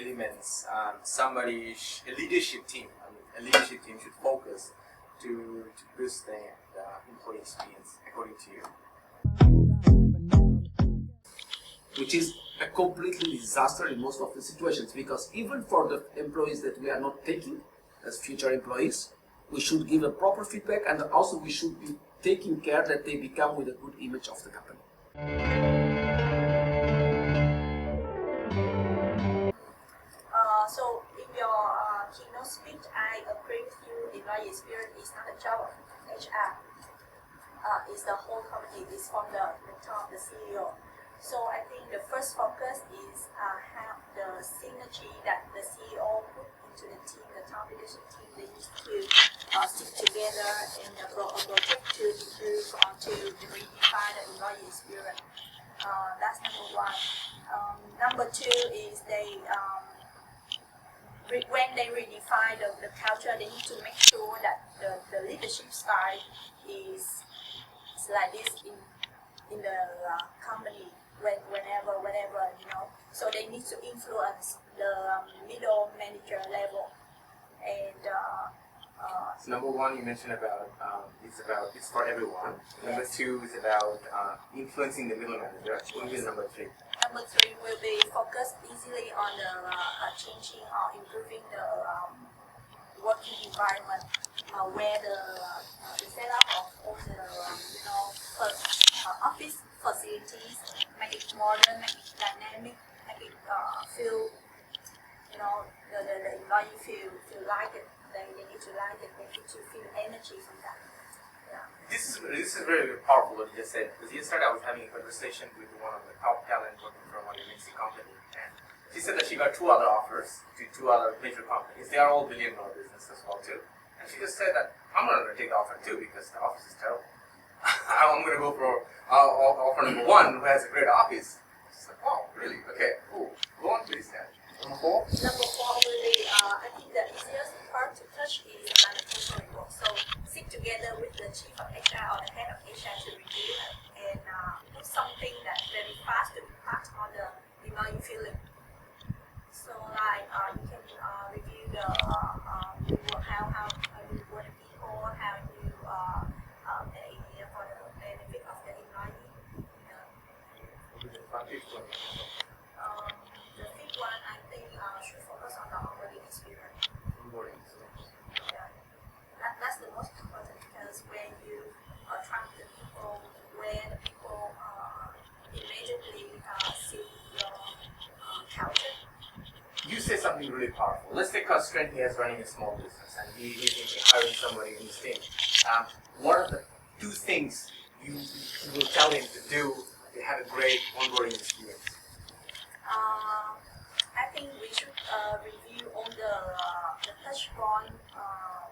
elements a leadership team should focus to boost the employee experience, according to you? Which is a completely disaster in most of the situations, because even for the employees that we are not taking as future employees, we should give a proper feedback, and also we should be taking care that they become with a good image of the company. So in your keynote speech, I agree with you. Employee experience is not a job of HR. It's the whole company. It's from the top, the CEO. So I think the first focus is have the synergy that the CEO put into the team, the top leadership team. They need to stick together and project to improve or to redefine the employee experience. That's number one. Number two is when they redefine the culture, they need to make sure that the leadership style is like this in the company. Whenever, so they need to influence the middle manager level. And so number one, you mentioned it's for everyone. Yes. Number two is about influencing the middle manager. What is number three? Number three will be focused easily on the changing or improving the working environment, where the setup of all the office facilities, make it modern, make it dynamic, make it feel, the employee feel like it. They need to like it. They need to feel energy from that. Yeah. This is very powerful what you just said. Because yesterday I was having a conversation with one of the top talent working for one MNC company, and she said that she got two other offers to two other major companies. They are all billion-dollar businesses as well too. And she just said that I'm not going to take the offer two because the office is terrible. I'm going to go for offer number one, who has a great office. She's like, wow, really? Okay, cool. Go on, please, then. Number four? Number four will be, I think the easiest part to touch is management report. So sit together with the chief of HR or the head of HR to review and put something that's very fast to impact on the employee feeling. So like you can review the how you reward the people, how you the for the benefit of the employee. The fifth one, I think, should focus on the onboarding experience. Yeah. That's the most important, because when you attract the people, where the people immediately see your culture. You say something really powerful. Let's take a strength he has running a small business, and he's hiring somebody in his team. What are the two things you will tell him to do to have a great onboarding experience? I think we should review all the touch point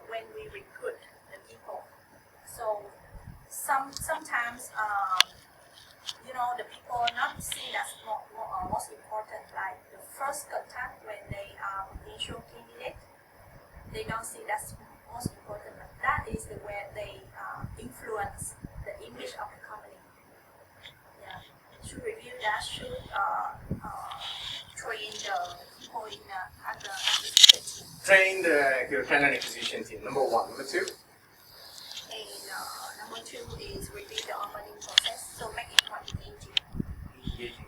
when we recruit the people. So sometimes the people not seen as most important, like the first contact when they are potential candidate. They don't see that's most important, but that is where they influence the image of the company. Yeah, should review that. Should train the people in the team. Train your talent acquisition team. Number one. Number two. And number two is review the onboarding process. So make it more engaging. Engaging.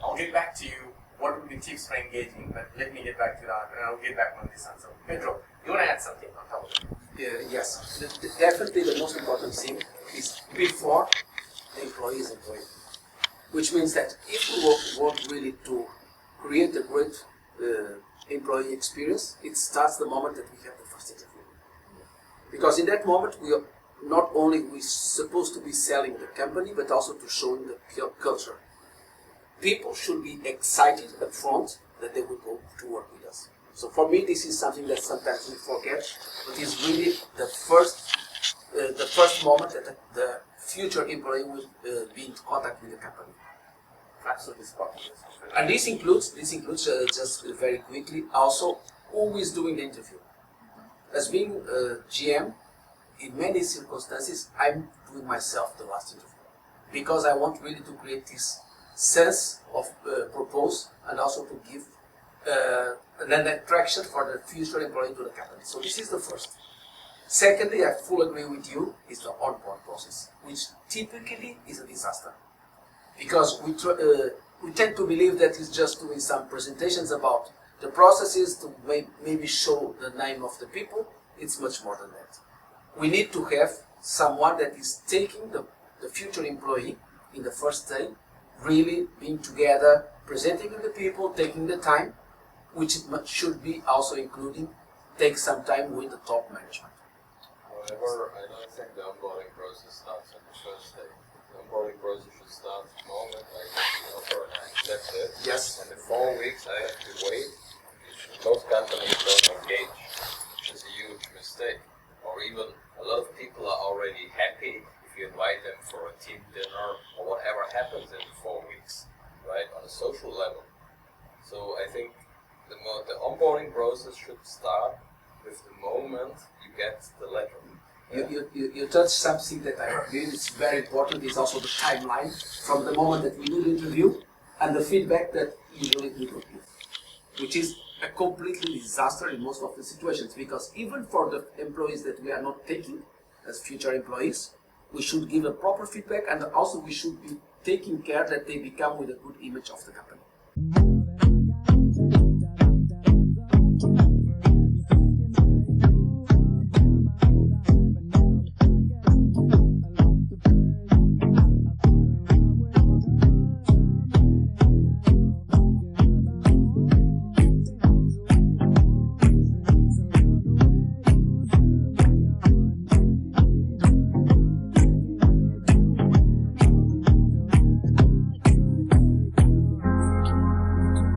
I'll get back to you. What would be tips for engaging? But let me get back to that, and I'll get back on this answer. Pedro, you want to add something on top of it? Yes. Definitely the most important thing is before the employee is employed. Which means that if we want really to create a great employee experience, it starts the moment that we have the first interview. Because in that moment, we are not only supposed to be selling the company, but also to showing the culture. People should be excited up front that they will go to work with us. So for me, this is something that sometimes we forget, but it's really the first moment that the future employee will be in contact with the company. Absolutely spot on. And this includes just very quickly, also who is doing the interview. As being GM, in many circumstances, I'm doing myself the last interview, because I want really to create this sense of purpose, and also to give and an attraction for the future employee to the company. So this is the first. Secondly, I fully agree with you, is the onboard process, which typically is a disaster. Because we tend to believe that it's just doing some presentations about the processes to maybe show the name of the people. It's much more than that. We need to have someone that is taking the future employee in the first day, really being together, presenting to the people, taking the time, which should be also including take some time with the top management. However, I don't think the onboarding process starts on the first day. The onboarding process should start the moment I get the offer and I accept it. Yes. And in 4 weeks I have to wait. Most companies don't engage, which is a huge mistake. Or even a lot of people are already happy if you invite them for a team dinner or whatever happens in 4 weeks, right, on a social level. So I think the onboarding process should start with the moment you get the letter. You touched something that I believe is very important, is also the timeline from the moment that we do the interview and the feedback that usually we don't give, which is a completely disaster in most of the situations, because even for the employees that we are not taking as future employees, we should give a proper feedback, and also we should be taking care that they become with a good image of the company.